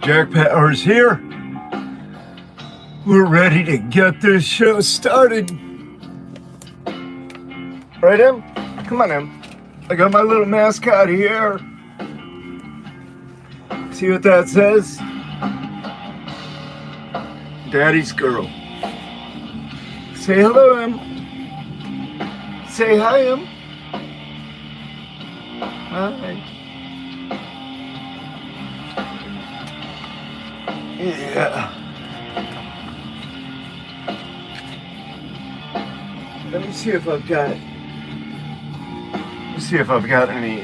Jack Powers here. We're ready to get this show started. Right, Em? Come on, Em. I got my little mascot here. See what that says? Daddy's girl. Say hello, Em. Say hi, Em. Hi. Yeah. Let me see if I've got. Let's see if I've got any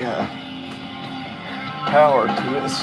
power to this.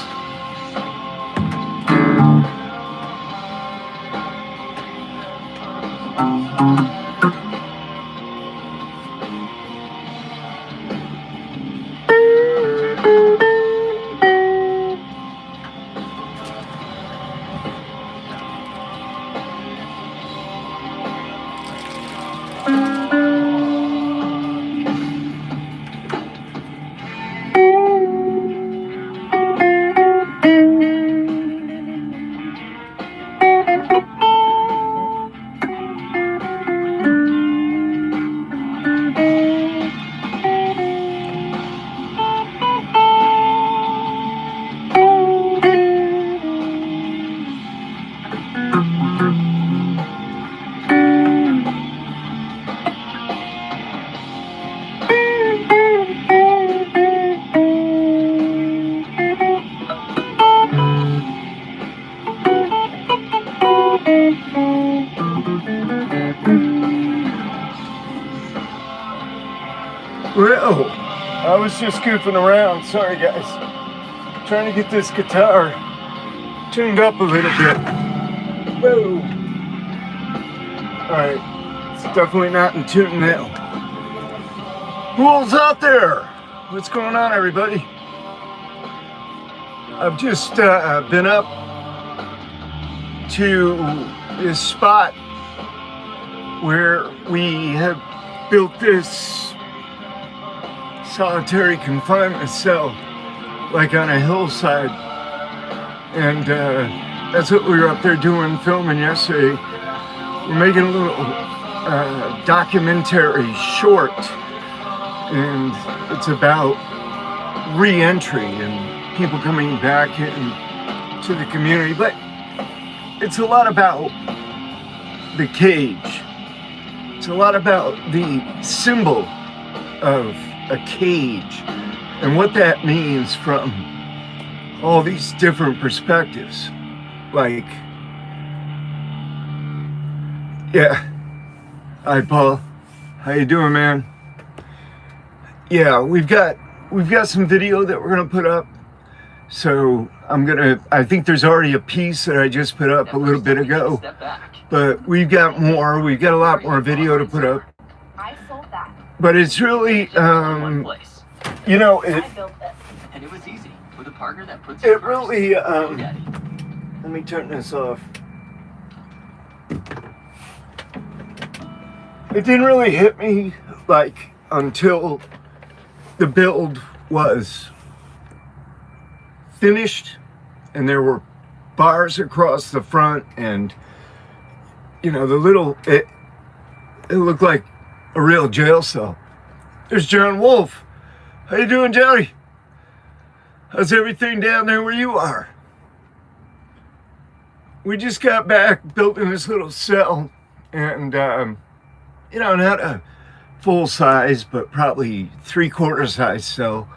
Well, I was just goofing around. Sorry, guys. Trying to get this guitar tuned up a little bit. Whoa. Alright. It's definitely not in tune now. Who's out there? What's going on, everybody? I've just been up to this spot where we have built this solitary confinement cell, like on a hillside, and that's what we were up there doing, filming yesterday. We're making a little documentary short, and it's about re-entry and people coming back into the community, but it's a lot about the cage. It's a lot about the symbol of a cage and what that means from all these different perspectives. Like, yeah. Hi, Paul. How you doing, man? Yeah, we've got some video that we're gonna put up. So I think there's already a piece that I just put up a little bit ago, but we've got more. We've got a lot more video to put up. But it's really, you know, it was easy with a partner that puts it really, let me turn this off. It didn't really hit me, like, until the build was finished and there were bars across the front, and, you know, it looked like a real jail cell. There's John Wolf. How you doing, Johnny? How's everything down there where you are? We just got back building this little cell, and you know, not a full size, but probably 3/4 size cell.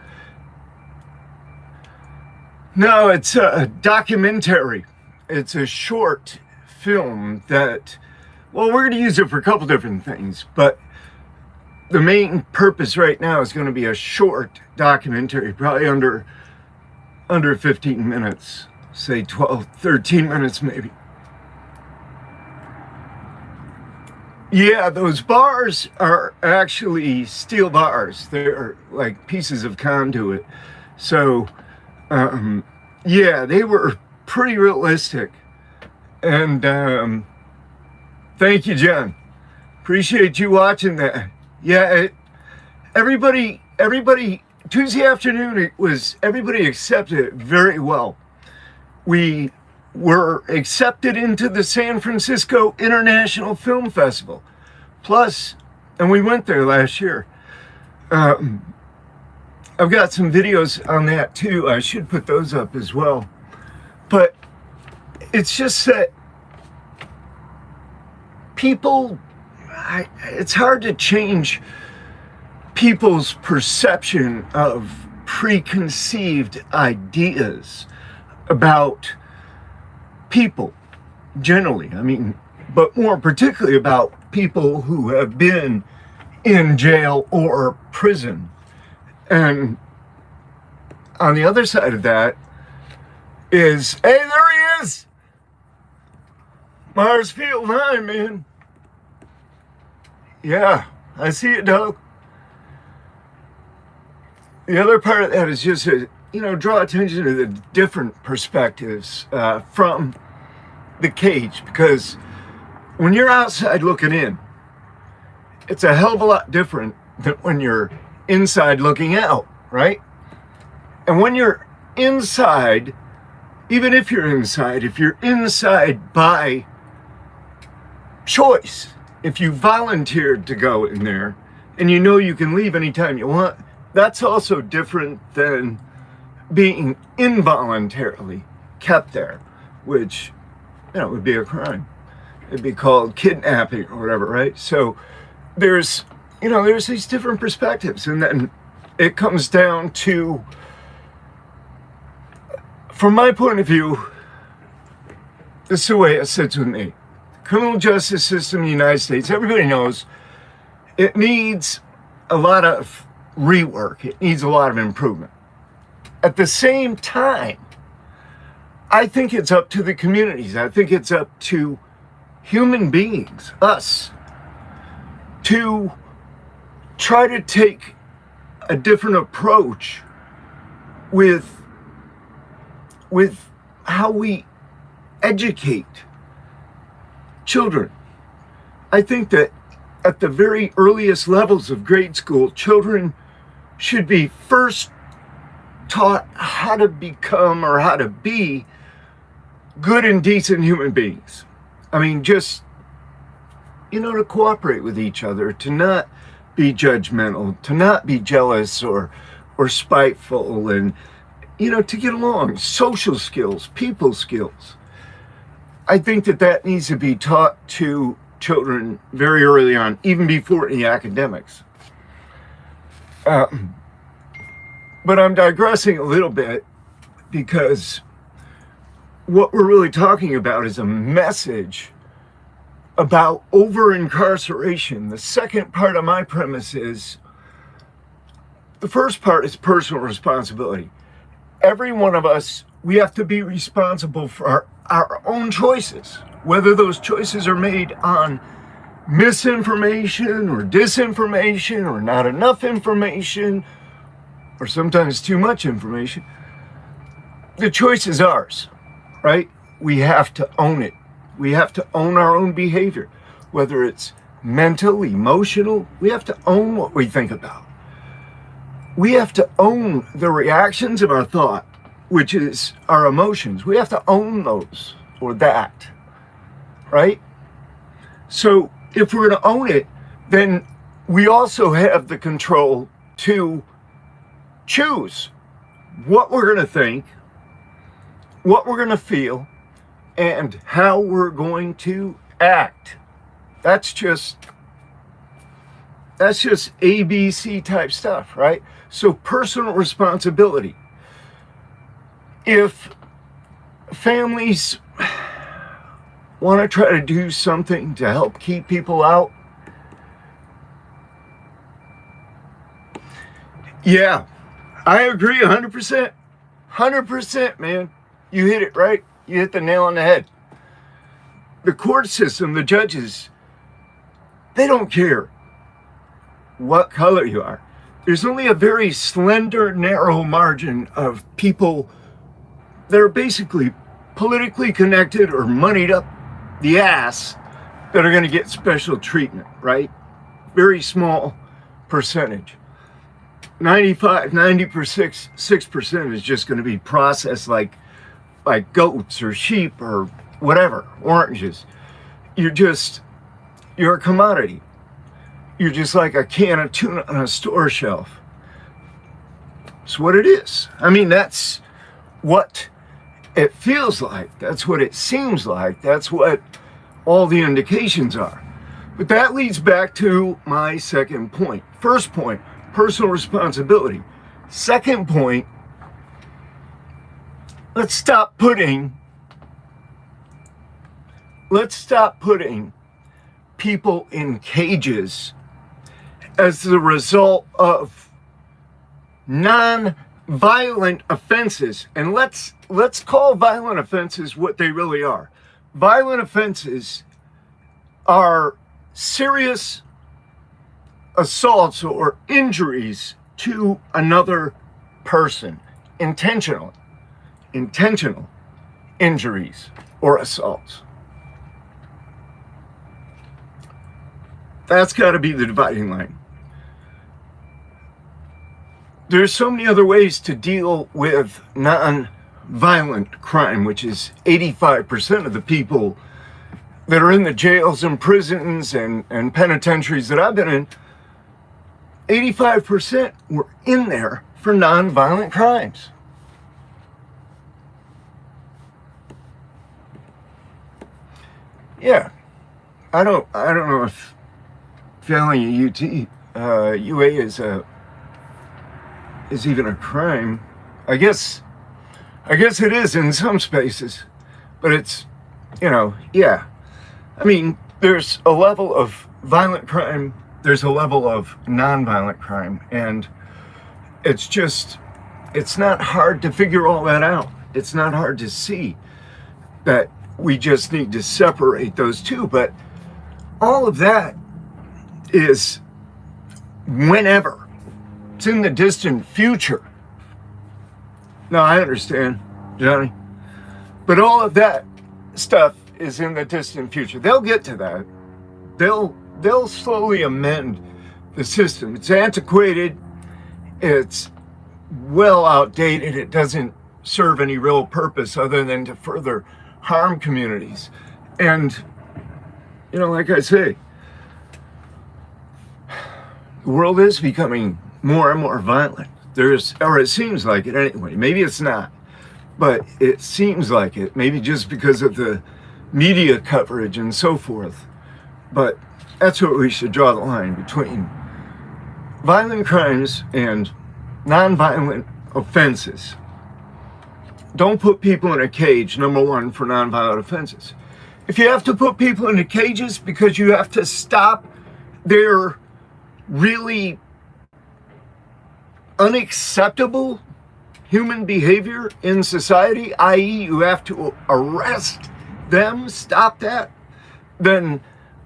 No, it's a documentary. It's a short film that, well, we're going to use it for a couple different things, but the main purpose right now is going to be a short documentary, probably under 15 minutes, say 12, 13 minutes maybe. Yeah, those bars are actually steel bars. They're like pieces of conduit. So, yeah, they were pretty realistic. And thank you, John. Appreciate you watching that. Yeah, everybody, Tuesday afternoon, everybody accepted it very well. we were accepted into the San Francisco International Film Festival. Plus, and we went there last year. I've got some videos on that too. I should put those up as well. But it's just that people, it's hard to change people's perception of preconceived ideas about people generally. I mean, but more particularly about people who have been in jail or prison. And on the other side of that is, hey, there he is! Mars Field 9, man. Yeah, I see it, Doug. The other part of that is just to, draw attention to the different perspectives from the cage, because when you're outside looking in, it's a hell of a lot different than when you're inside looking out, right? And when you're inside, even if you're inside by choice, if you volunteered to go in there and you can leave anytime you want, that's also different than being involuntarily kept there, which, would be a crime. It'd be called kidnapping or whatever, right? So there's these different perspectives, and then it comes down to, from my point of view, this is the way it sits with me. The criminal justice system in the United States, everybody knows, it needs a lot of rework. It needs a lot of improvement. At the same time, I think it's up to the communities. I think it's up to human beings, us, to try to take a different approach with how we educate children. I think that at the very earliest levels of grade school, children should be first taught how to become or how to be good and decent human beings. I mean, just, to cooperate with each other, to not be judgmental, to not be jealous or spiteful, and, to get along. Social skills, people skills. I think that needs to be taught to children very early on, even before any academics. But I'm digressing a little bit, because what we're really talking about is a message about over-incarceration. The second part of my premise is, the first part is personal responsibility. Every one of us, we have to be responsible for our own choices, whether those choices are made on misinformation or disinformation or not enough information or sometimes too much information. The choice is ours, right? We have to own it. We have to own our own behavior, whether it's mental, emotional. We have to own what we think about. We have to own the reactions of our thought, which is our emotions. We have to own those, or that, right? So if we're going to own it, then we also have the control to choose what we're going to think, what we're going to feel, and how we're going to act. That's just ABC type stuff, right? So personal responsibility. If families want to try to do something to help keep people out, yeah, I agree 100%. 100%, man. You hit it right. You hit the nail on the head. The court system, the judges, they don't care what color you are. There's only a very slender, narrow margin of people that are basically politically connected or moneyed up the ass that are going to get special treatment, right? Very small percentage. 95, 90%, 6% is just going to be processed like like goats or sheep or whatever, oranges. You're a commodity. You're just like a can of tuna on a store shelf. It's what it is. I mean, that's what it feels like. That's what it seems like. That's what all the indications are. But that leads back to my second point. First point, personal responsibility. Second point, let's stop putting people in cages as the result of non-violent offenses. And let's call violent offenses what they really are. Violent offenses are serious assaults or injuries to another person, intentional injuries or assaults. That's got to be the dividing line. There's so many other ways to deal with non-violent crime, which is 85% of the people that are in the jails and prisons and penitentiaries that I've been in. 85% were in there for non-violent crimes. Yeah, I don't know if failing a UA is even a crime. I guess it is in some spaces, but it's, yeah. I mean, there's a level of violent crime, there's a level of non-violent crime, and it's not hard to figure all that out. It's not hard to see that we just need to separate those two, but all of that is whenever. It's in the distant future. No, I understand, Johnny. But all of that stuff is in the distant future. They'll get to that. They'll slowly amend the system. It's antiquated. It's well outdated. It doesn't serve any real purpose other than to further harm communities. And, like I say, the world is becoming more and more violent. Or it seems like it anyway. Maybe it's not, but it seems like it. Maybe just because of the media coverage and so forth. But that's what we should draw the line between violent crimes and non-violent offenses. Don't put people in a cage, number one, for non-violent offenses. If you have to put people into cages because you have to stop their really unacceptable human behavior in society, i.e. you have to arrest them, stop that, then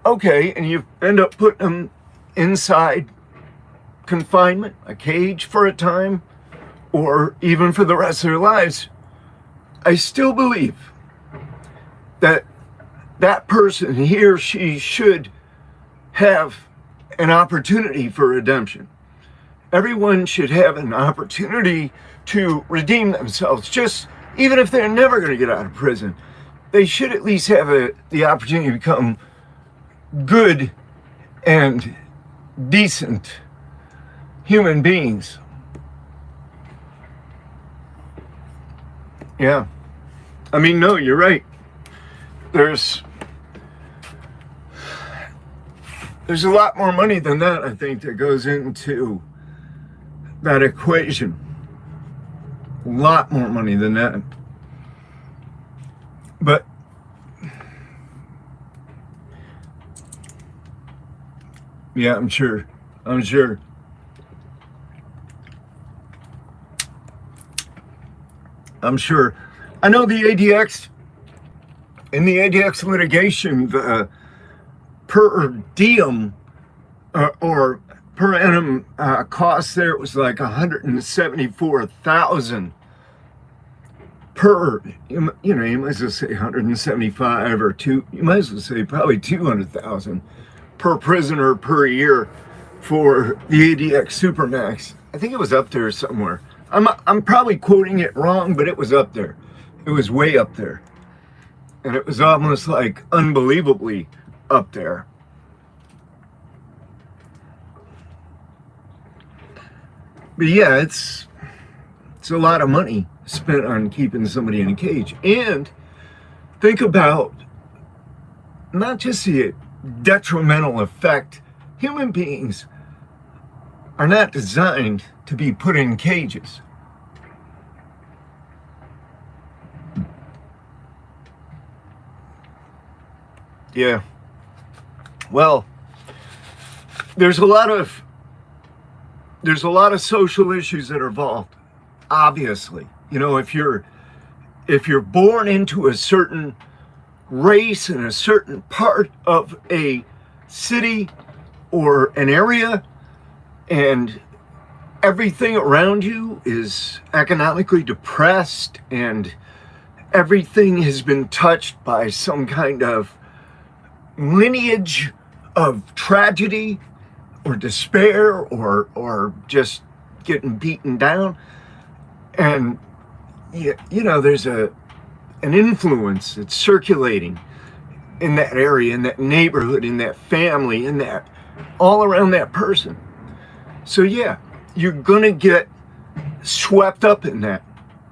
okay, and you end up putting them inside confinement, a cage for a time, or even for the rest of their lives, I still believe that that person, he or she, should have an opportunity for redemption. Everyone should have an opportunity to redeem themselves. Just even if they're never going to get out of prison, they should at least have the opportunity to become good and decent human beings. Yeah. I mean, no, you're right. There's a lot more money than that, I think, that goes into that equation. A lot more money than that. But yeah, I'm sure. I know the ADX, in the ADX litigation, the per diem or per annum cost there, it was like $174,000 per, you might as well say 175 or two, you might as well say probably 200,000 per prisoner per year for the ADX Supermax. I think it was up there somewhere. I'm probably quoting it wrong, but it was up there. It was way up there. And it was almost like unbelievably up there. But yeah, it's a lot of money spent on keeping somebody in a cage. And think about not just the detrimental effect. Human beings are not designed to be put in cages. Yeah. Well, there's a lot of social issues that are involved. Obviously, you know, if you're born into a certain race in a certain part of a city or an area, and everything around you is economically depressed, and everything has been touched by some kind of lineage of tragedy or despair or just getting beaten down, and you know, there's an influence that's circulating in that area, in that neighborhood, in that family, in that all around that person. So yeah, you're gonna get swept up in that,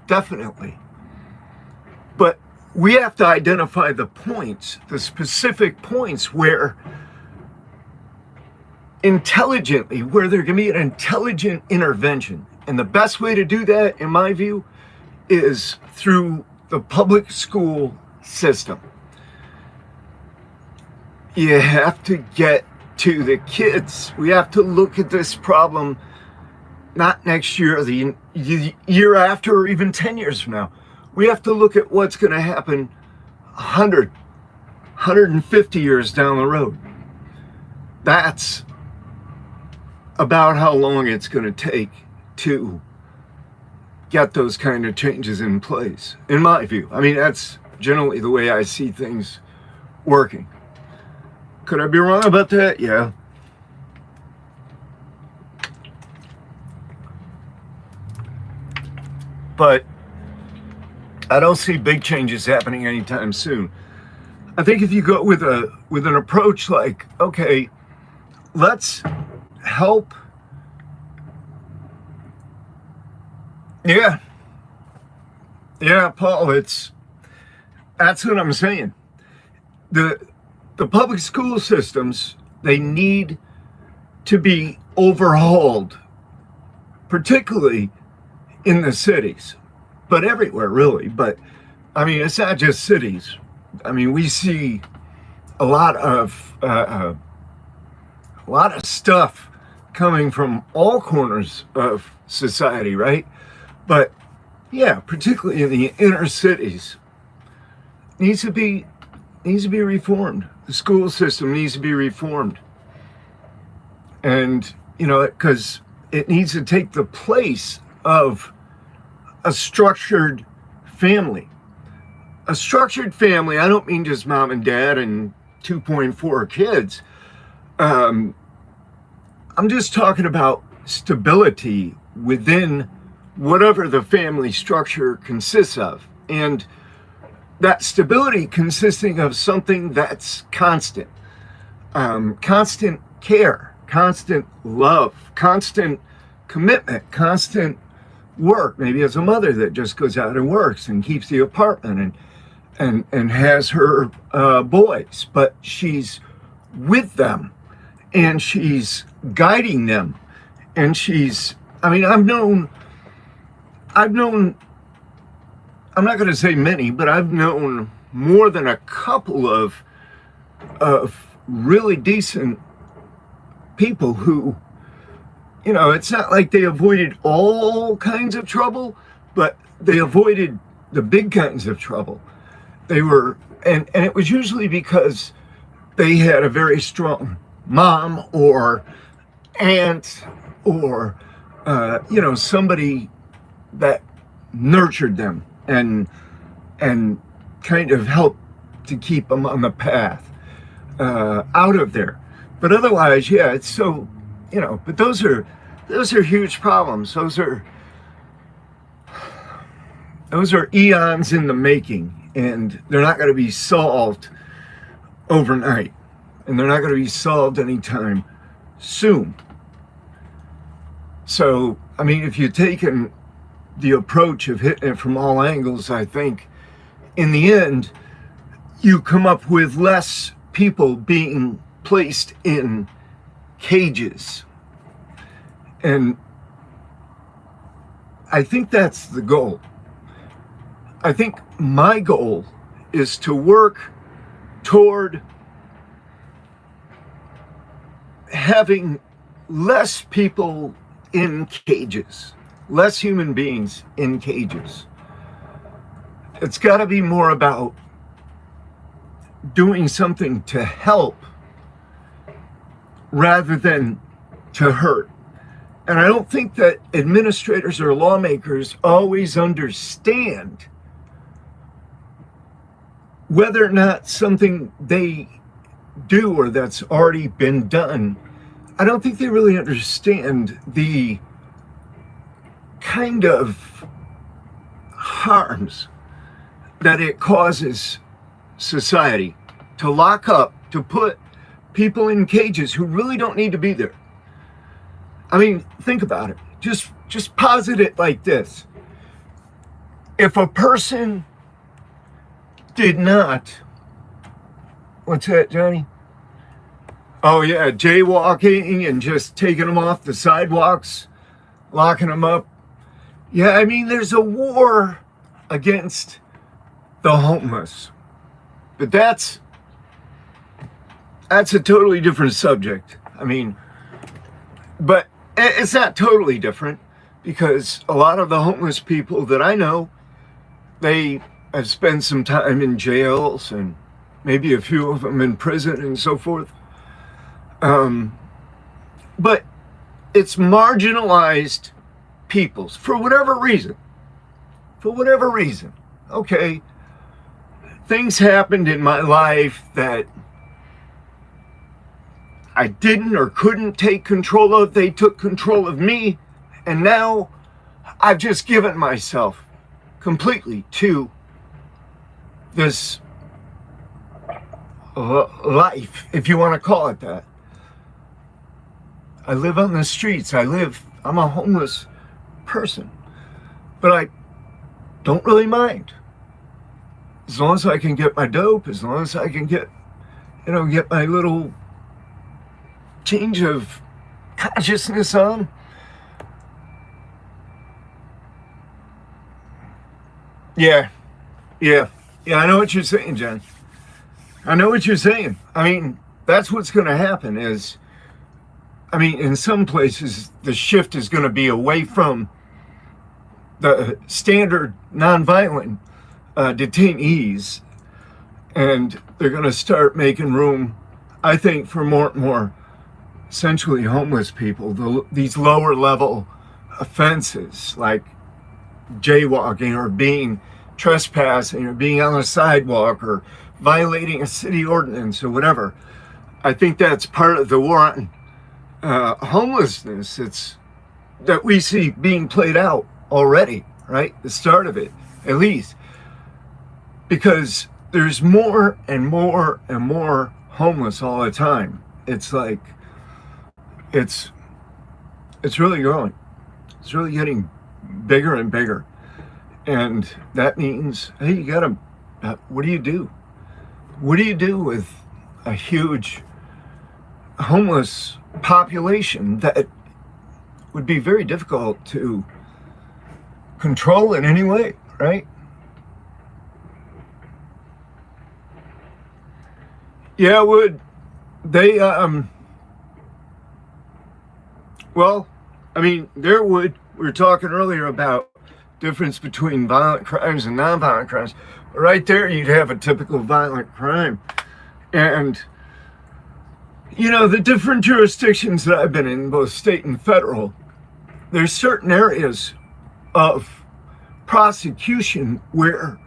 definitely. But we have to identify the points, the specific points where intelligently, where there can be an intelligent intervention. And the best way to do that, in my view, is through the public school system. You have to get to the kids. We have to look at this problem not next year, the year after, or even 10 years from now. We have to look at what's going to happen 100, 150 years down the road. That's about how long it's going to take to get those kind of changes in place, in my view. I mean, that's generally the way I see things working. Could I be wrong about that? Yeah. But I don't see big changes happening anytime soon. I think if you go with an approach like, okay, let's help. Yeah, Paul, that's what I'm saying. The public school systems, they need to be overhauled, particularly in the cities, but everywhere really. But I mean, it's not just cities. I mean, we see a lot of stuff coming from all corners of society, right? But yeah, particularly in the inner cities, needs to be reformed. The school system needs to be reformed, and you know, because it needs to take the place of a structured family. A structured family, I don't mean just mom and dad and 2.4 kids. I'm just talking about stability within whatever the family structure consists of. And that stability consisting of something that's constant. Constant care, constant love, constant commitment, constant work. Maybe as a mother that just goes out and works and keeps the apartment and has her boys, but she's with them and she's guiding them, and she's, I mean, I've known, I'm not going to say many, but I've known more than a couple of really decent people who, you know, it's not like they avoided all kinds of trouble, but they avoided the big kinds of trouble. They were, and it was usually because they had a very strong mom or aunt or, you know, somebody that nurtured them and kind of helped to keep them on the path out of there. But otherwise, yeah, it's so, you know, but those are huge problems. Those those are eons in the making, and they're not going to be solved overnight, and they're not going to be solved anytime soon. So, I mean, if you've taken the approach of hitting it from all angles, I think in the end, you come up with less people being placed in cages. And I think that's the goal. I think my goal is to work toward having less people in cages, less human beings in cages. It's got to be more about doing something to help rather than to hurt. And I don't think that administrators or lawmakers always understand whether or not something they do or that's already been done. I don't think they really understand the kind of harms that it causes society to lock up, to put people in cages who really don't need to be there. I mean, think about it. Just posit it like this. If a person did not, what's that, Johnny? Oh yeah, jaywalking and just taking them off the sidewalks, locking them up. Yeah, I mean, there's a war against the homeless. But that's a totally different subject. I mean, but it's not totally different, because a lot of the homeless people that I know, they have spent some time in jails and maybe a few of them in prison and so forth. But it's marginalized peoples for whatever reason. Okay, things happened in my life that I didn't or couldn't take control of. They took control of me, and now I've just given myself completely to this life, if you want to call it that. I live on the streets. I'm a homeless person, but I don't really mind. As long as I can get my dope, as long as I can get my little change of consciousness on. Yeah, I know what you're saying, John. I know what you're saying. I mean, that's what's going to happen is, I mean, in some places, the shift is going to be away from the standard nonviolent detainees, and they're going to start making room, I think, for more and more essentially homeless people, these lower level offenses like jaywalking or being trespassing or being on a sidewalk or violating a city ordinance or whatever. I think that's part of the war on homelessness. It's that we see being played out already, right? The start of it, at least, because there's more and more and more homeless all the time. It's like, it's really growing. It's really getting bigger and bigger. And that means, hey, you gotta, what do you do? What do you do with a huge homeless population that would be very difficult to control in any way, right? Yeah, would they, well, I mean, there would, we were talking earlier about difference between violent crimes and nonviolent crimes. Right there, you'd have a typical violent crime. And, you know, the different jurisdictions that I've been in, both state and federal, there's certain areas of prosecution where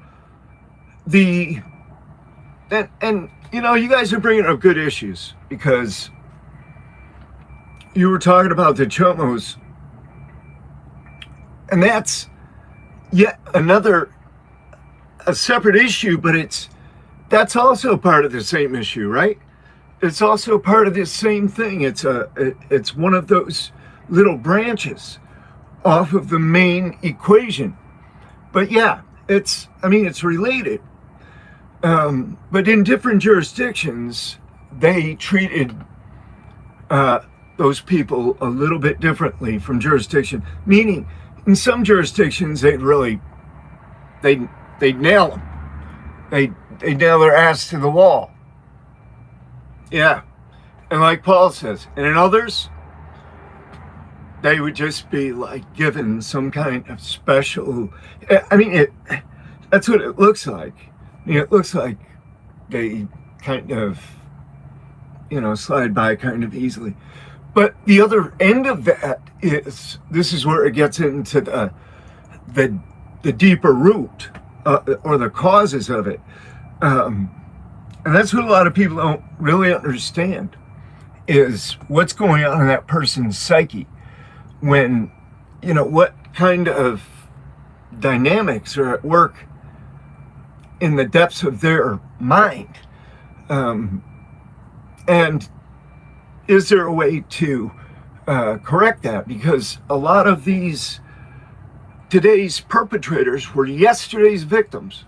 and you know, you guys are bringing up good issues, because you were talking about the chomos, and that's yet another a separate issue, but that's also part of the same issue, right? It's also part of this same thing. It's one of those little branches off of the main equation. But yeah, it's related. But in different jurisdictions, they treated those people a little bit differently from jurisdiction. Meaning, in some jurisdictions, they'd nail them. They'd nail their ass to the wall. Yeah. And like Paul says, and in others, they would just be like given some kind of special, that's what it looks like. It looks like they kind of, slide by kind of easily. But the other end of that is, this is where it gets into the deeper root or the causes of it. And that's what a lot of people don't really understand, is what's going on in that person's psyche when, what kind of dynamics are at work in the depths of their mind. And is there a way to correct that? Because a lot of today's perpetrators were yesterday's victims.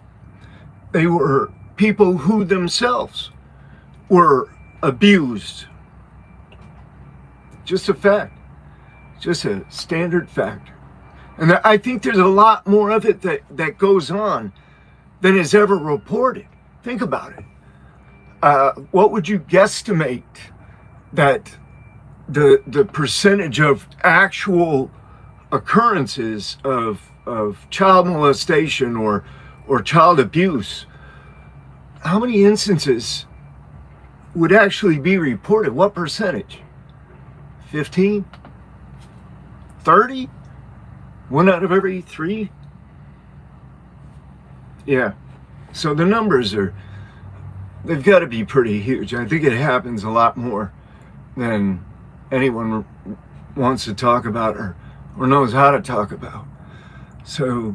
They were people who themselves were abused. Just a fact. Just a standard fact. And I think there's a lot more of it that goes on than is ever reported. Think about it. What would you guesstimate that the percentage of actual occurrences of child molestation or child abuse, how many instances would actually be reported? What percentage? 15? 30? 1 out of every 3? Yeah. So the numbers they've got to be pretty huge. I think it happens a lot more than anyone wants to talk about or knows how to talk about. So,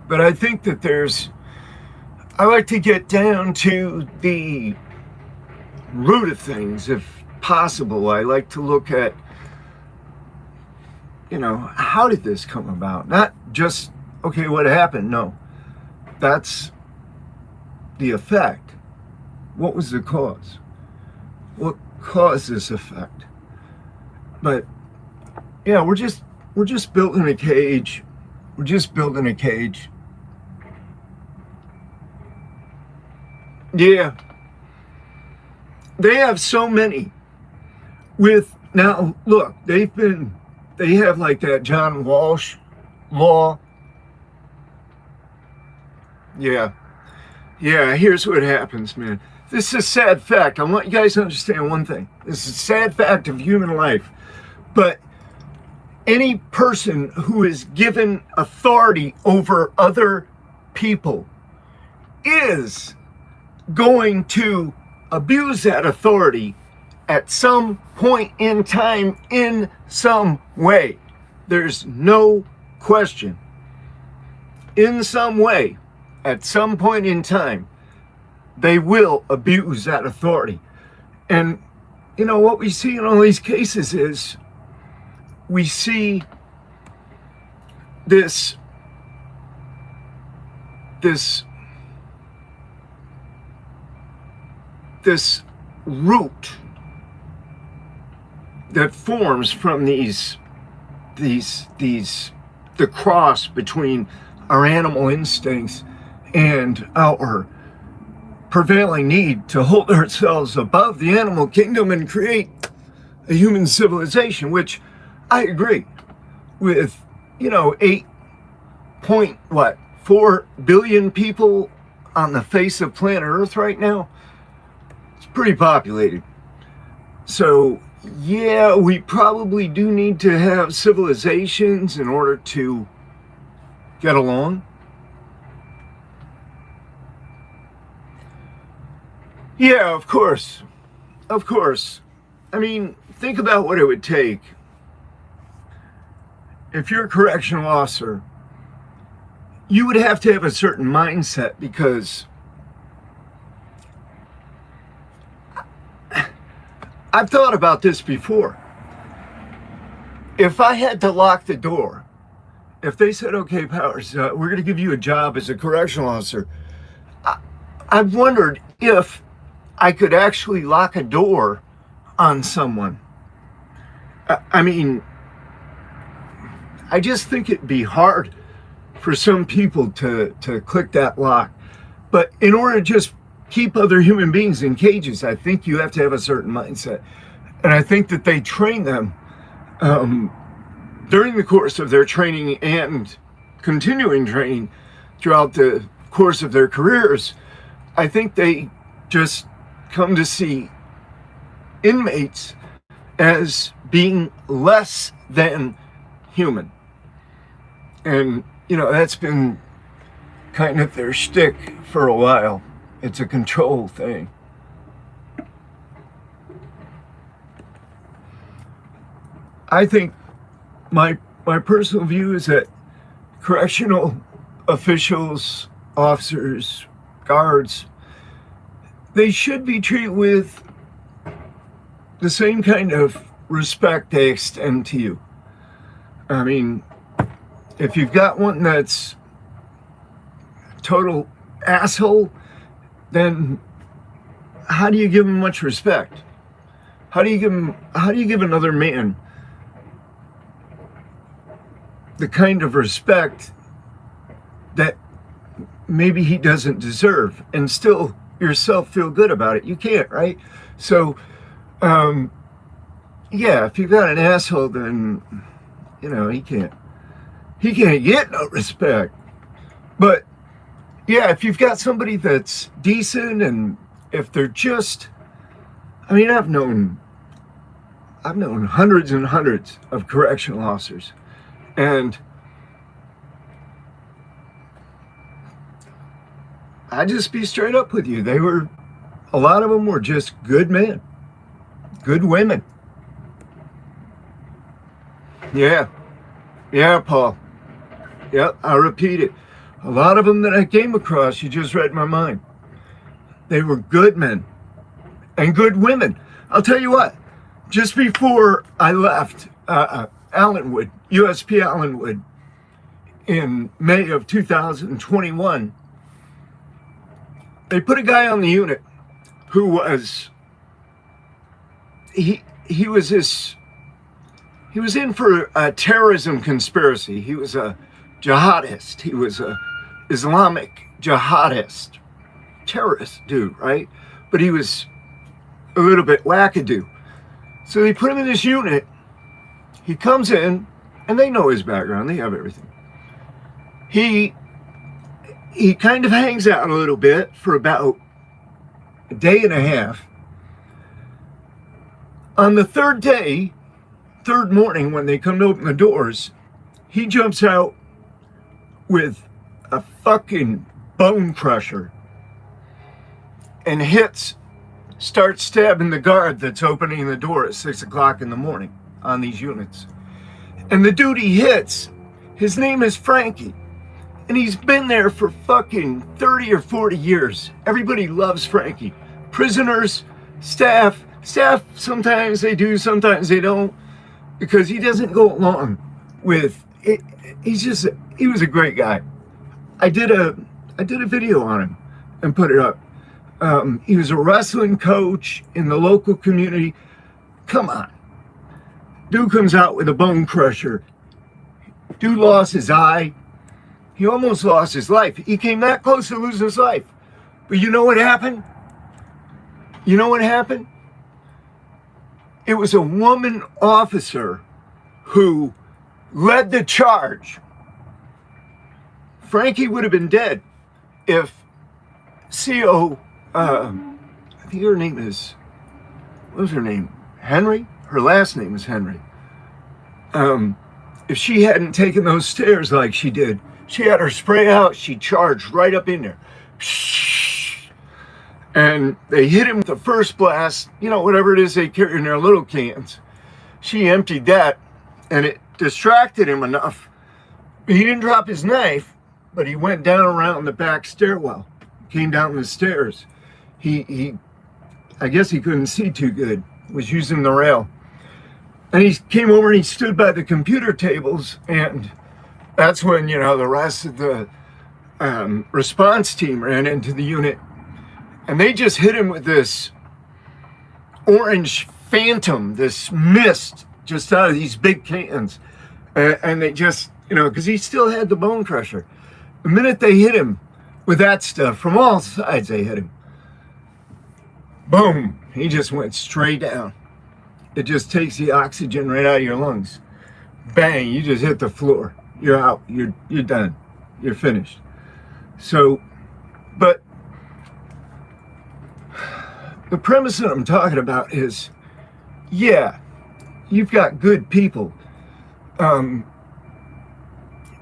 but I think that I like to get down to the root of things if possible. I like to look at, how did this come about? Not just, okay, what happened? No, that's the effect. What was the cause? What caused this effect? But yeah, we're just building a cage. We're just building a cage. Yeah. They have so many. Now look, they have like that John Walsh law. Yeah. Yeah, here's what happens, man. This is a sad fact. I want you guys to understand one thing. This is a sad fact of human life. But any person who is given authority over other people is going to abuse that authority at some point in time in some way. There's no question. In some way, at some point in time, they will abuse that authority. And what we see in all these cases is we see this root that forms from the cross between our animal instincts and our prevailing need to hold ourselves above the animal kingdom and create a human civilization, which I agree with, 8.4 billion people on the face of planet Earth right now. It's pretty populated. So yeah, we probably do need to have civilizations in order to get along. Yeah, of course. Of course. I mean, think about what it would take if you're a correctional officer. you would have to have a certain mindset, because I've thought about this before. If I had to lock the door, if they said, okay, Powers, we're going to give you a job as a correctional officer, I've wondered if I could actually lock a door on someone. I mean, I just think it'd be hard for some people to click that lock. But in order to just keep other human beings in cages, I think you have to have a certain mindset. And I think that they train them during the course of their training and continuing training throughout the course of their careers. I think they just come to see inmates as being less than human. And, you know, that's been kind of their shtick for a while. It's a control thing. I think my personal view is that correctional officials, officers, guards, they should be treated with the same kind of respect they extend to you. I mean, if you've got one that's total asshole, then how do you give him much respect? How do you give another man the kind of respect that maybe he doesn't deserve and still yourself feel good about it? You can't, right? So, yeah, if you've got an asshole, then, you know, he can't get no respect. But yeah, if you've got somebody that's decent, and if they're just, I mean, I've known hundreds and hundreds of correctional officers, and I just be straight up with you. A lot of them were just good men, good women. Yeah, Paul. Yep, I repeat it. A lot of them that I came across, you just read my mind. They were good men and good women. I'll tell you what, just before I left Allenwood, USP Allenwood, in May of 2021, they put a guy on the unit who was, he was in for a terrorism conspiracy. He was a jihadist. He was a Islamic jihadist, terrorist dude, right? But he was a little bit wackadoo. So they put him in this unit. He comes in, and they know his background. They have everything. He kind of hangs out a little bit for about a day and a half. On the third morning, when they come to open the doors, he jumps out with a fucking bone crusher and starts stabbing the guard that's opening the door at 6 o'clock in the morning on these units. And the dude he hits, his name is Frankie. And he's been there for fucking 30 or 40 years. Everybody loves Frankie. Prisoners, staff, sometimes they do, sometimes they don't, because he doesn't go along with it. He was a great guy. I did a video on him and put it up. He was a wrestling coach in the local community. Come on. Dude comes out with a bone crusher. Dude lost his eye. He almost lost his life. He came that close to losing his life. But you know what happened? You know what happened? It was a woman officer who led the charge. Frankie would have been dead if CO, I think her name is, what was her name? Henry? Her last name is Henry. If she hadn't taken those stairs like she did, she had her spray out, she charged right up in there. And they hit him with the first blast, you know, whatever it is they carry in their little cans. She emptied that, and it distracted him enough. He didn't drop his knife, but he went down around the back stairwell, came down the stairs. I guess he couldn't see too good, was using the rail. And he came over and he stood by the computer tables, and that's when, the rest of the response team ran into the unit, and they just hit him with this orange phantom, this mist just out of these big cans. And they just, because he still had the bone crusher. The minute they hit him with that stuff, from all sides they hit him, boom, he just went straight down. It just takes the oxygen right out of your lungs. Bang, you just hit the floor. You're out. You're done. You're finished. So, but the premise that I'm talking about is, yeah, you've got good people,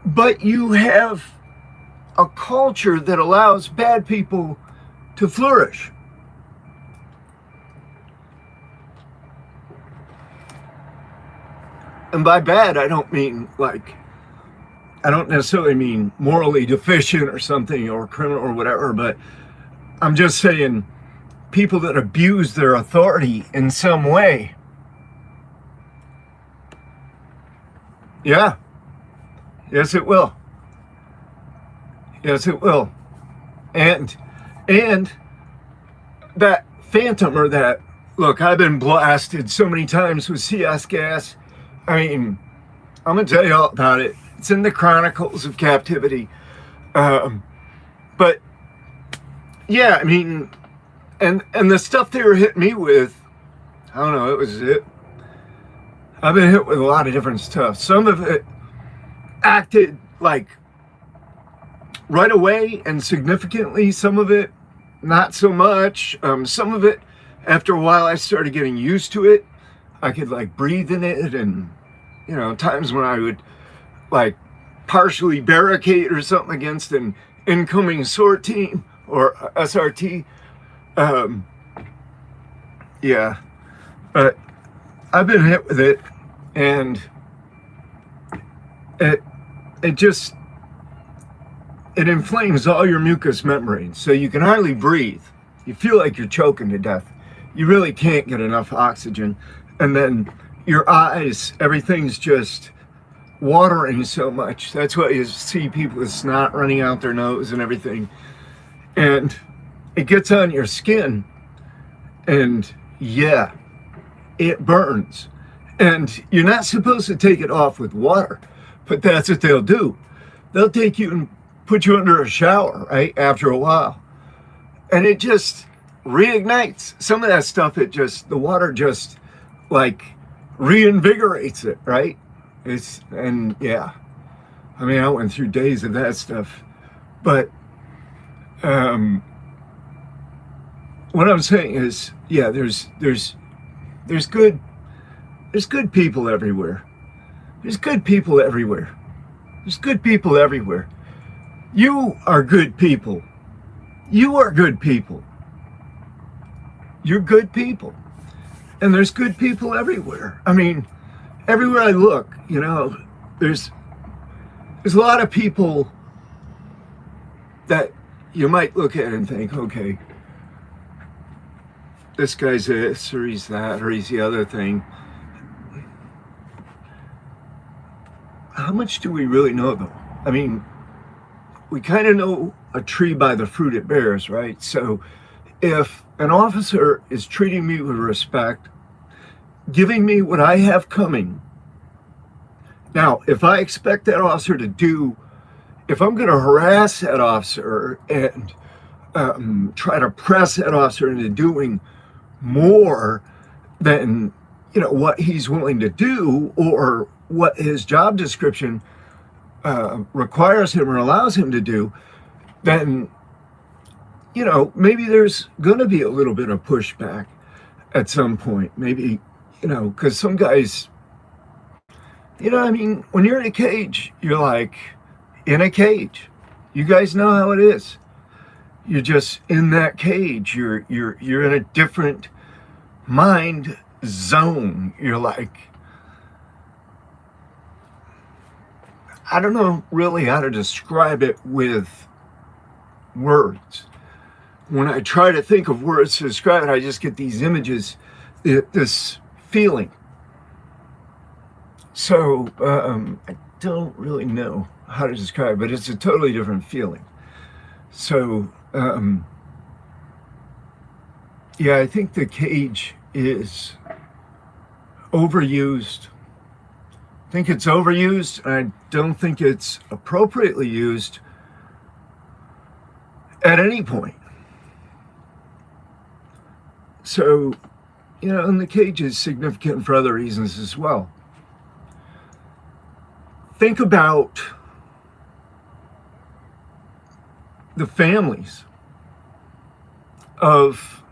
but you have a culture that allows bad people to flourish. And by bad, I don't necessarily mean morally deficient or something, or criminal or whatever, but I'm just saying people that abuse their authority in some way. Yeah. Yes, it will. Yes, it will. And that phantom, or that, look, I've been blasted so many times with CS gas. I mean, I'm going to tell you all about it. It's in the Chronicles of Captivity. But, yeah, I mean, and the stuff they were hitting me with, I don't know, it was it. I've been hit with a lot of different stuff. Some of it acted like right away and significantly. Some of it, not so much. Some of it, after a while, I started getting used to it. I could like breathe in it, and times when I would like partially barricade or something against an incoming SORT team or SRT. Yeah, but I've been hit with it, and it inflames all your mucous membranes, so you can hardly breathe. You feel like you're choking to death. You really can't get enough oxygen. And then your eyes, everything's just watering so much. That's why you see people with snot running out their nose and everything. And it gets on your skin, and yeah, it burns. And you're not supposed to take it off with water, but that's what they'll do. They'll take you and put you under a shower, right, after a while. And it just reignites. Some of that stuff, the water just like reinvigorates it, right? And yeah, I mean, I went through days of that stuff. But what I'm saying is, yeah, there's good people everywhere. There's good people everywhere. There's good people everywhere. You are good people. You are good people. You're good people. And there's good people everywhere. I mean, everywhere I look, there's a lot of people that you might look at and think, okay, this guy's this, or he's that, or he's the other thing. How much do we really know, though? I mean, we kind of know a tree by the fruit it bears, right? So if an officer is treating me with respect, giving me what I have coming, now, if I expect that officer to do, if I'm going to harass that officer and try to press that officer into doing more than, what he's willing to do, or what his job description requires him or allows him to do, then, maybe there's going to be a little bit of pushback at some point. Maybe, because some guys, I mean, when you're in a cage, you're like in a cage. You guys know how it is. You're just in that cage. You're in a different mind zone. You're like, I don't know really how to describe it with words. When I try to think of words to describe it, I just get these images, this feeling. So I don't really know how to describe it. It's a totally different feeling. So yeah, I think the cage is overused. I think it's overused, and I don't think it's appropriately used at any point. So, and the cage is significant for other reasons as well. Think about the families of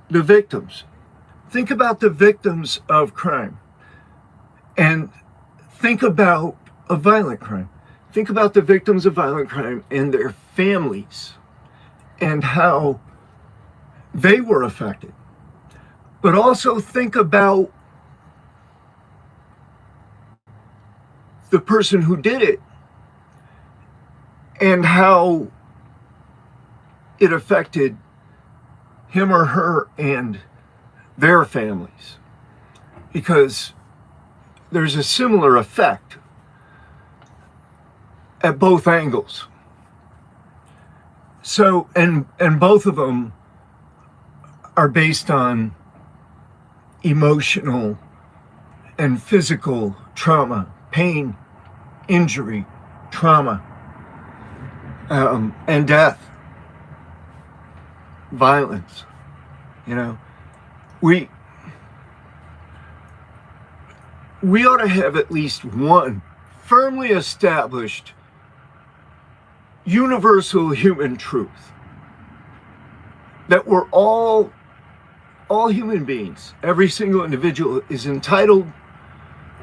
the victims. Think about the victims of crime. And think about a violent crime. Think about the victims of violent crime and their families and how they were affected. But also think about the person who did it and how it affected him or her and their families. Because there's a similar effect at both angles. So, and both of them are based on emotional and physical trauma, pain, injury, trauma, and death, violence. We ought to have at least one firmly established universal human truth that we're all human beings, every single individual is entitled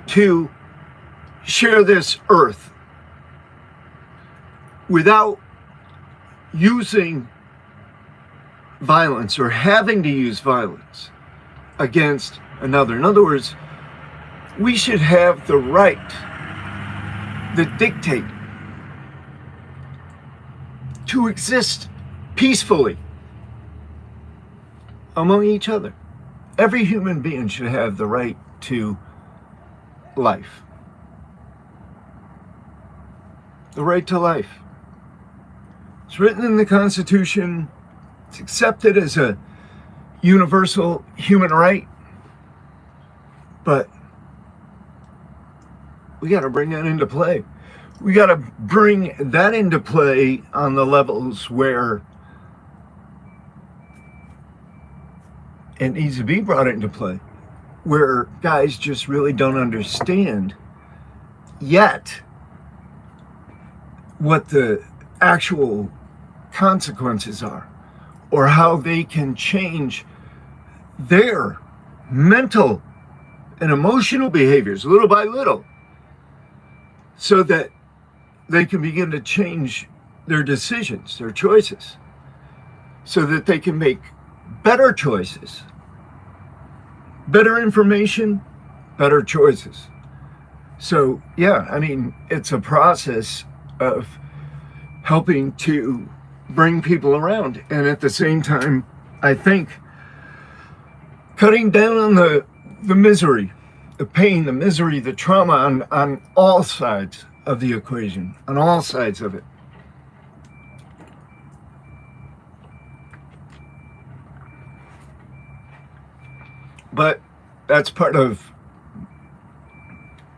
to share this earth without using violence or having to use violence against another. In other words, we should have the right, the dictate, to exist peacefully among each other. Every human being should have the right to life. The right to life. It's written in the Constitution. It's accepted as a universal human right. But we got to bring that into play. We got to bring that into play on the levels where it needs to be brought into play, where guys just really don't understand yet what the actual consequences are, or how they can change their mental and emotional behaviors little by little, so that they can begin to change their decisions, their choices, so that they can make better choices, better information, better choices. So yeah, I mean, it's a process of helping to bring people around, and at the same time, I think cutting down on the misery, the pain, the misery, the trauma on all sides of the equation, on all sides of it. But that's part of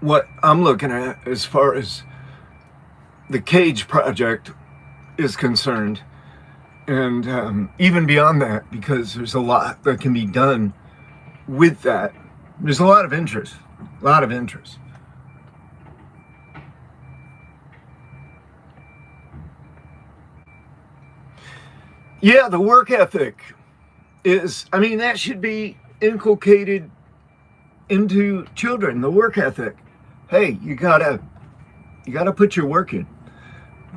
what I'm looking at as far as the Cage Project is concerned. And even beyond that, because there's a lot that can be done with that. There's a lot of interest, Yeah, the work ethic is, I mean, that should be inculcated into children, the work ethic. Hey, you gotta put your work in.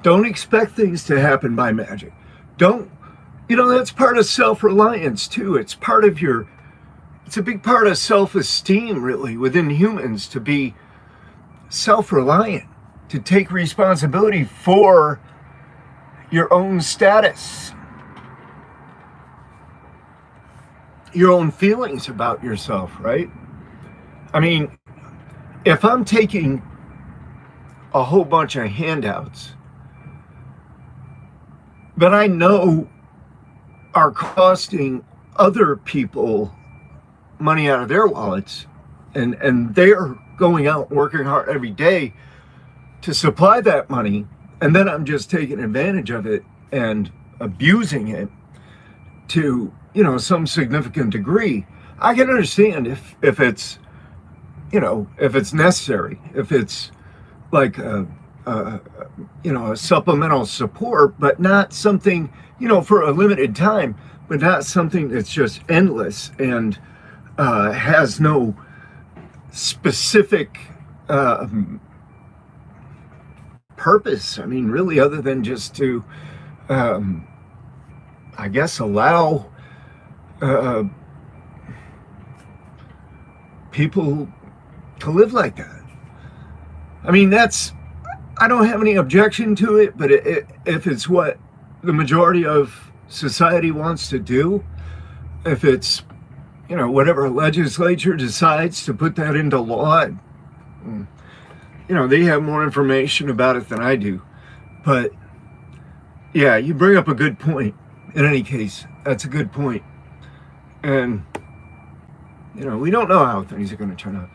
Don't expect things to happen by magic. That's part of self-reliance too. It's a big part of self-esteem, really, within humans, to be self-reliant, to take responsibility for your own status, your own feelings about yourself, right? I mean, if I'm taking a whole bunch of handouts that I know are costing other people money out of their wallets, and they're going out working hard every day to supply that money, and then I'm just taking advantage of it and abusing it to, some significant degree, I can understand if it's, if it's necessary, if it's like a supplemental support, but not something, for a limited time, but not something that's just endless and has no specific purpose. I mean, really, other than just to, I guess, allow people to live like that. I mean, I don't have any objection to it, but if it's what the majority of society wants to do, if it's, whatever legislature decides to put that into law, they have more information about it than I do. But yeah, you bring up a good point. In any case, that's a good point. And, we don't know how things are going to turn out.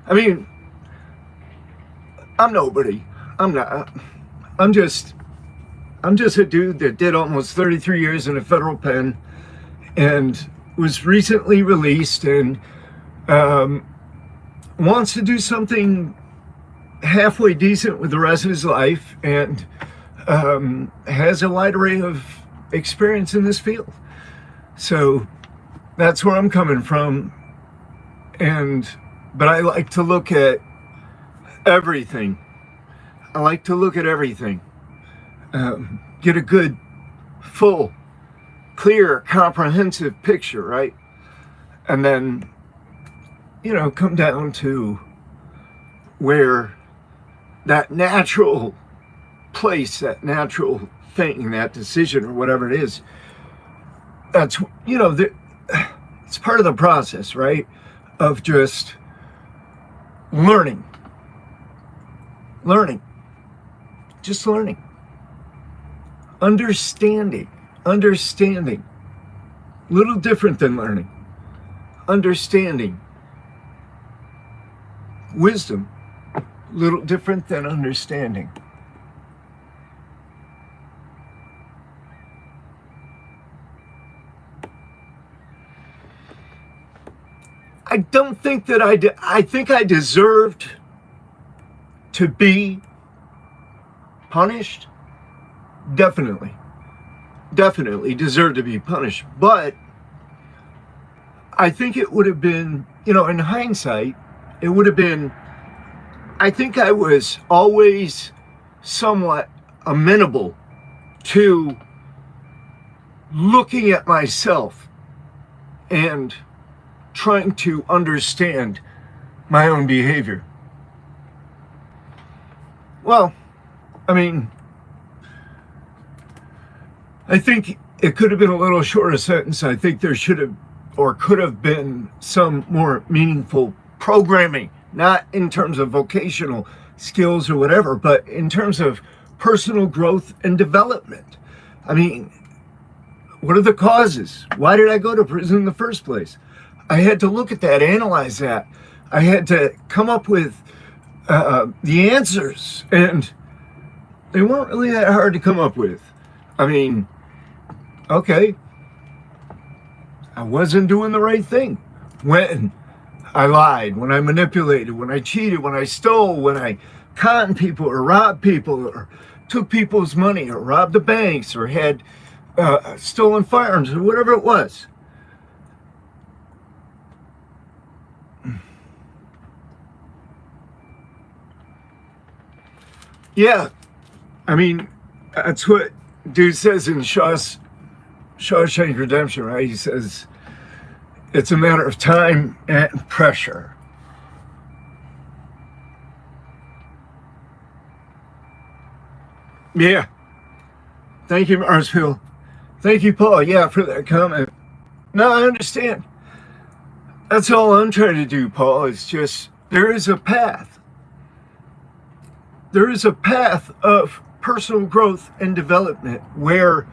I mean, I'm nobody. I'm just a dude that did almost 33 years in a federal pen and was recently released and wants to do something halfway decent with the rest of his life, and has a wide array of experience in this field. So that's where I'm coming from. But I like to look at everything. Get a good, full, clear, comprehensive picture, right? And then, come down to where that natural place, that natural thing, that decision, or whatever it is, that's, it's part of the process, right? Of just learning. Just learning. Understanding. Little different than learning. Understanding. Wisdom. Little different than understanding. I don't think that I think I deserved to be punished. Definitely deserved to be punished. But I think it would have been, in hindsight, it would have been, I think I was always somewhat amenable to looking at myself and trying to understand my own behavior. Well, I mean, I think it could have been a little shorter sentence. I think there should have or could have been some more meaningful programming, not in terms of vocational skills or whatever, but in terms of personal growth and development. I mean, what are the causes? Why did I go to prison in the first place? I had to look at that, analyze that. I had to come up with the answers, and they weren't really that hard to come up with. I mean, okay, I wasn't doing the right thing when I lied, when I manipulated, when I cheated, when I stole, when I conned people or robbed people or took people's money or robbed the banks or had stolen firearms or whatever it was. Yeah, I mean, that's what dude says in Shawshank Redemption, right? He says, it's a matter of time and pressure. Yeah. Thank you, Marsfield. Thank you, Paul. Yeah, for that comment. No, I understand. That's all I'm trying to do, Paul. It's just there is a path. There is a path of personal growth and development where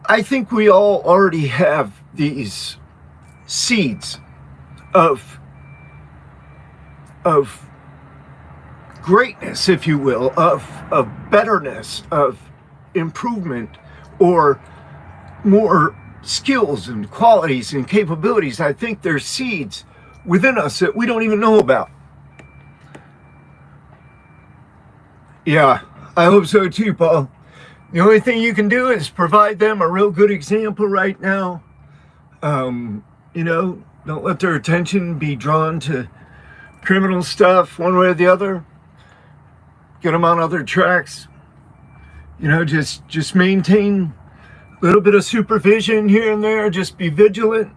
I think we all already have these seeds of greatness, if you will, of betterness, of improvement, or more skills and qualities and capabilities. I think there's seeds within us that we don't even know about. Yeah, I hope so too, Paul. The only thing you can do is provide them a real good example right now. Don't let their attention be drawn to criminal stuff one way or the other. Get them on other tracks. Just maintain a little bit of supervision here and there. Just be vigilant.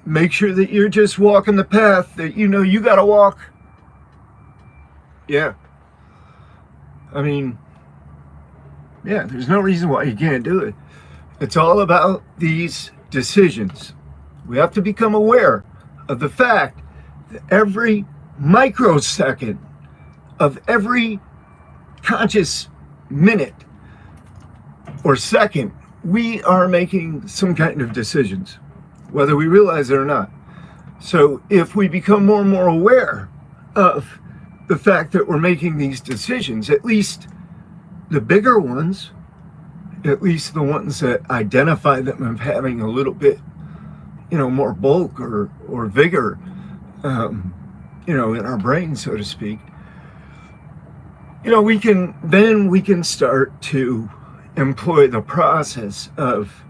Make sure that you're just walking the path that you got to walk. Yeah. There's no reason why you can't do it. It's all about these decisions. We have to become aware of the fact that every microsecond of every conscious minute or second, we are making some kind of decisions, whether we realize it or not. So if we become more and more aware of the fact that we're making these decisions, at least the bigger ones, at least the ones that identify them as having a little bit, more bulk or vigor, in our brain, so to speak, we can start to employ the process of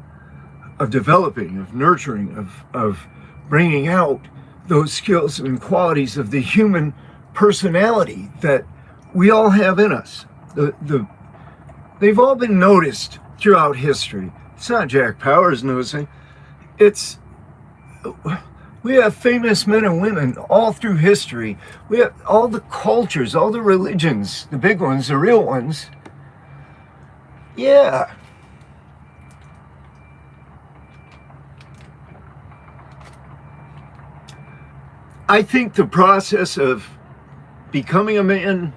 developing, of nurturing, of bringing out those skills and qualities of the human personality that we all have in us. They've all been noticed throughout history. It's not Jack Powers noticing. We have famous men and women all through history. We have all the cultures, all the religions, the big ones, the real ones. Yeah. I think the process of becoming a man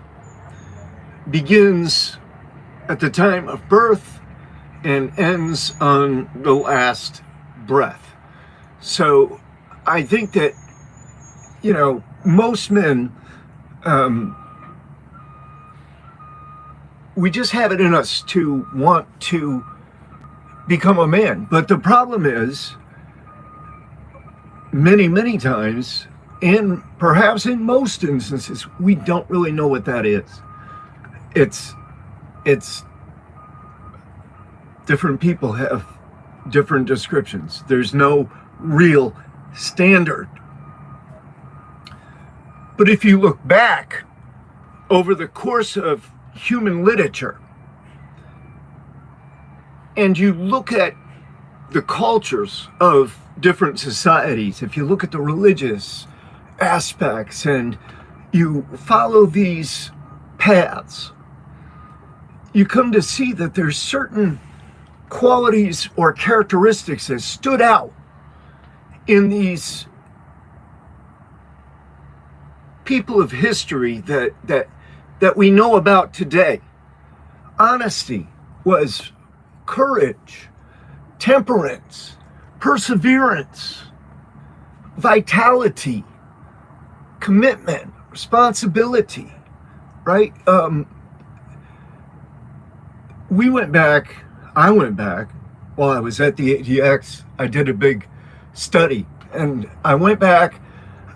begins at the time of birth and ends on the last breath. So I think that, most men, we just have it in us to want to become a man. But the problem is, many, many times, and perhaps in most instances, we don't really know what that is. It's different people have different descriptions. There's no real standard. But if you look back over the course of human literature and you look at the cultures of different societies, if you look at the religious aspects and you follow these paths, you come to see that there's certain qualities or characteristics that stood out in these people of history that we know about today. Honesty was courage, temperance, perseverance, vitality, commitment, responsibility, right? I went back while I was at the ADX. I did a big study and I went back.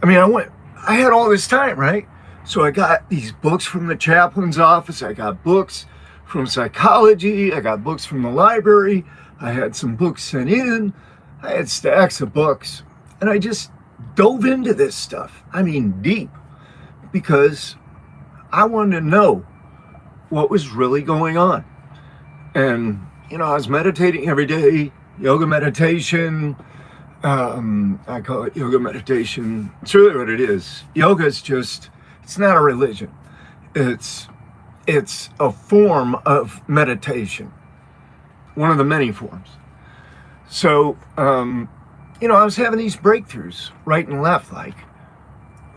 I had all this time, right? So I got these books from the chaplain's office. I got books from psychology. I got books from the library. I had some books sent in. I had stacks of books. And I just dove into this stuff. Deep. Because I wanted to know what was really going on. And, I was meditating every day, yoga meditation, I call it yoga meditation. It's really what it is. Yoga is just, it's not a religion. It's a form of meditation. One of the many forms. So, I was having these breakthroughs right and left, like,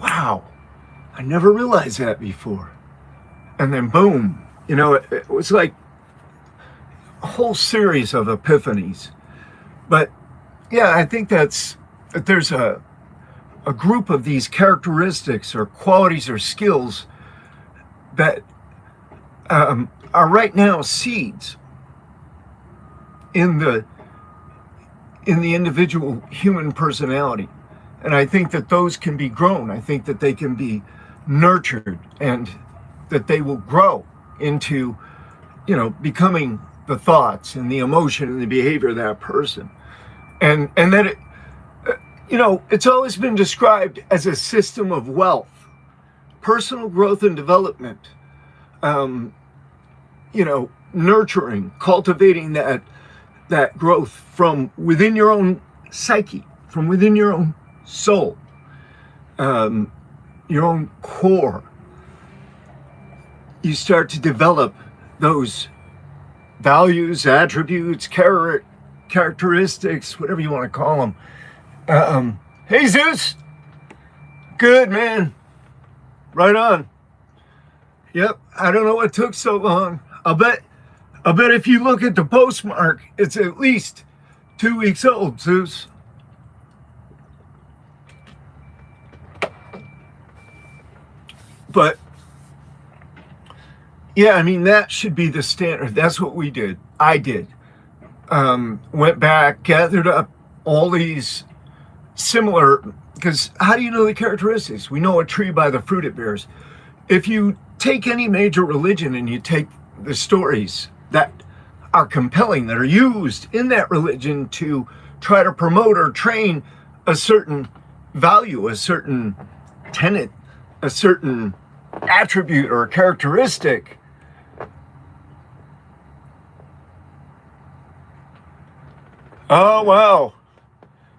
wow, I never realized that before. And then boom, it was like a whole series of epiphanies. But yeah, I think that there's a group of these characteristics or qualities or skills that are right now seeds in the individual human personality. And I think that those can be grown. I think that they can be nurtured and that they will grow into, becoming the thoughts and the emotion and the behavior of that person. And that it, it's always been described as a system of wealth, personal growth and development, nurturing, cultivating that growth from within your own psyche, from within your own soul, your own core. You start to develop those values, attributes, characteristics, whatever you want to call them. Hey, Zeus. Good, man. Right on. Yep. I don't know what took so long. I'll bet if you look at the postmark, it's at least 2 weeks old, Zeus. But yeah, I mean, that should be the standard. That's what we did. I did. Went back, gathered up all these similar, because how do you know the characteristics? We know a tree by the fruit it bears. If you take any major religion and you take the stories that are compelling, that are used in that religion to try to promote or train a certain value, a certain tenet, a certain attribute or characteristic, oh, wow.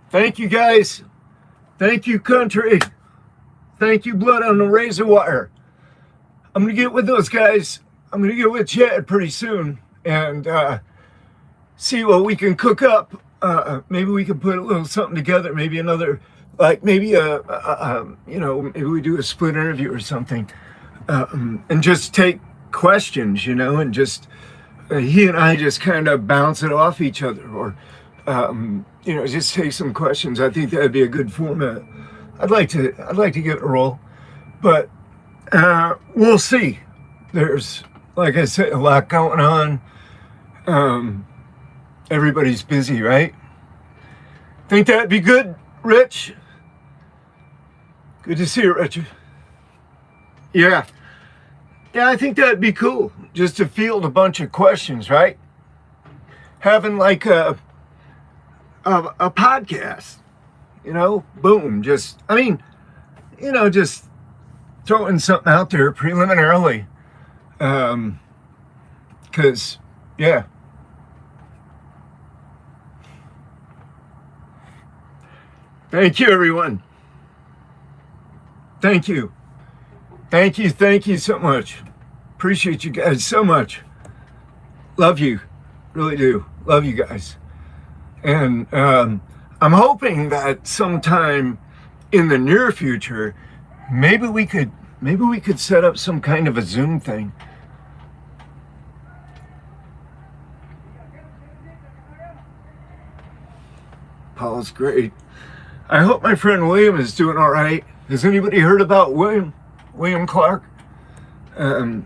Thank you, guys. Thank you, country. Thank you, blood on the razor wire. I'm going to get with those guys. I'm going to get with Chad pretty soon and see what we can cook up. Maybe we can put a little something together. Maybe another, maybe maybe we do a split interview or something. And just take questions, and just he and I just kind of bounce it off each other, or just take some questions. I think that'd be a good format. I'd like to give it a roll, but we'll see. There's, like I said, a lot going on. Everybody's busy, right? Think that'd be good, Rich? Good to see you, Richard. Yeah, I think that'd be cool, just to field a bunch of questions, right? Having like a podcast, boom, just throwing something out there preliminarily, because, yeah. Thank you, everyone. Thank you. Thank you so much. Appreciate you guys so much. Love you. Really do. Love you guys. And I'm hoping that sometime in the near future, maybe we could set up some kind of a Zoom thing. Paul's great. I hope my friend William is doing all right. Has anybody heard about William Clark? I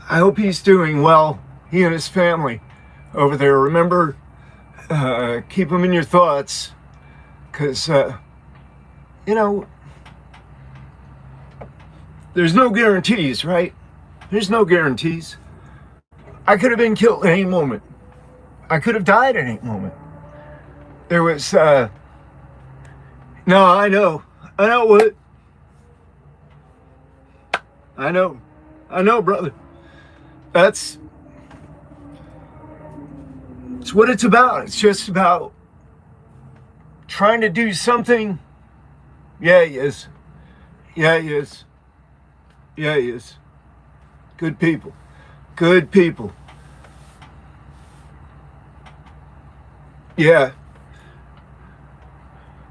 hope he's doing well, he and his family over there. Remember, keep them in your thoughts, because, there's no guarantees, right? There's no guarantees. I could have been killed at any moment. I could have died at any moment. There was, no, I know what. I know, brother. It's what it's about. It's just about trying to do something. Yeah, he is. Yeah, he is. Yeah, he is. Good people. Good people. Yeah.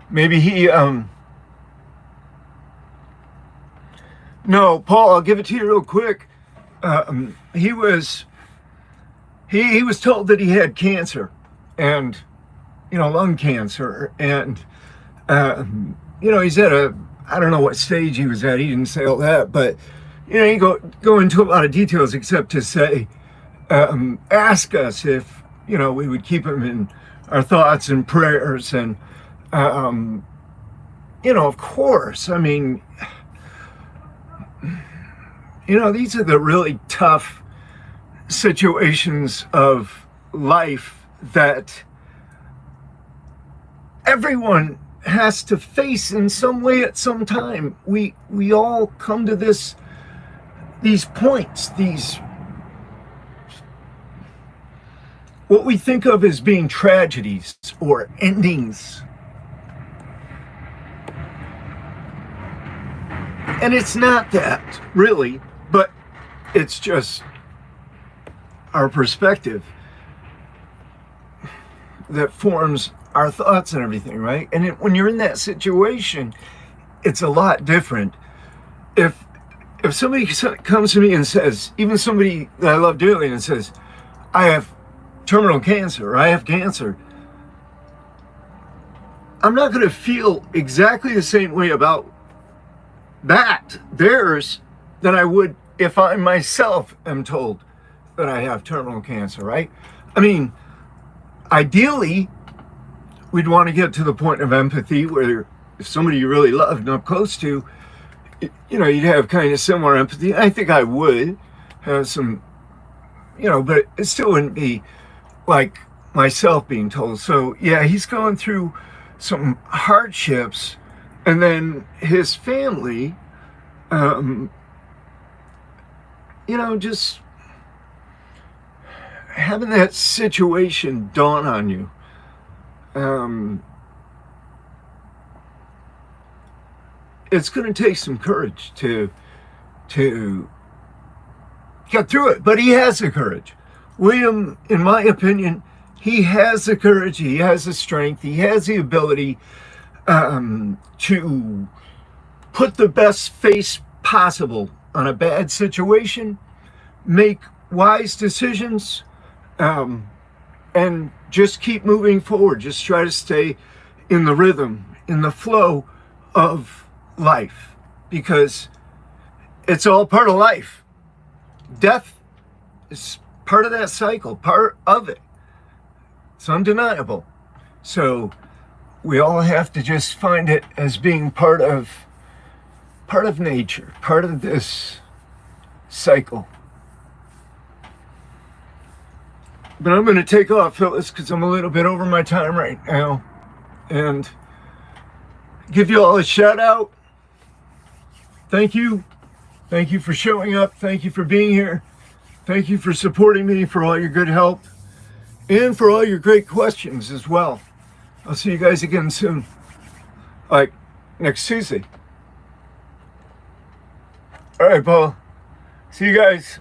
Maybe he, no, Paul, I'll give it to you real quick. He was told that he had cancer, and, lung cancer, and, he's at I don't know what stage he was at. He didn't say all that, but, he go into a lot of details except to say, ask us if, we would keep him in our thoughts and prayers. And, of course, I mean, these are the really tough situations of life that everyone has to face in some way at some time. We all come to these points, what we think of as being tragedies or endings. And it's not that, really, but it's just our perspective that forms our thoughts and everything, right? And when you're in that situation, it's a lot different. If somebody comes to me and says, even somebody that I love dearly, and says, I have terminal cancer, or I have cancer, I'm not going to feel exactly the same way about theirs, than I would if I myself am told that I have terminal cancer, right? I mean, ideally, we'd want to get to the point of empathy where if somebody you really loved and up close to, you'd have kind of similar empathy. I think I would have some, but it still wouldn't be like myself being told. So yeah, he's going through some hardships, and then his family, just having that situation dawn on you. It's going to take some courage to get through it, but he has the courage. William, in my opinion, he has the courage, he has the strength, he has the ability to put the best face possible on a bad situation, make wise decisions, and just keep moving forward. Just try to stay in the rhythm, in the flow of life, because it's all part of life. Death is part of that cycle, part of it. It's undeniable. So we all have to just find it as being part of nature, part of this cycle. But I'm going to take off, Phyllis, because I'm a little bit over my time right now, and give you all a shout out. Thank you. Thank you for showing up. Thank you for being here. Thank you for supporting me, for all your good help, and for all your great questions as well. I'll see you guys again soon, like next Tuesday. All right, Paul. See you guys.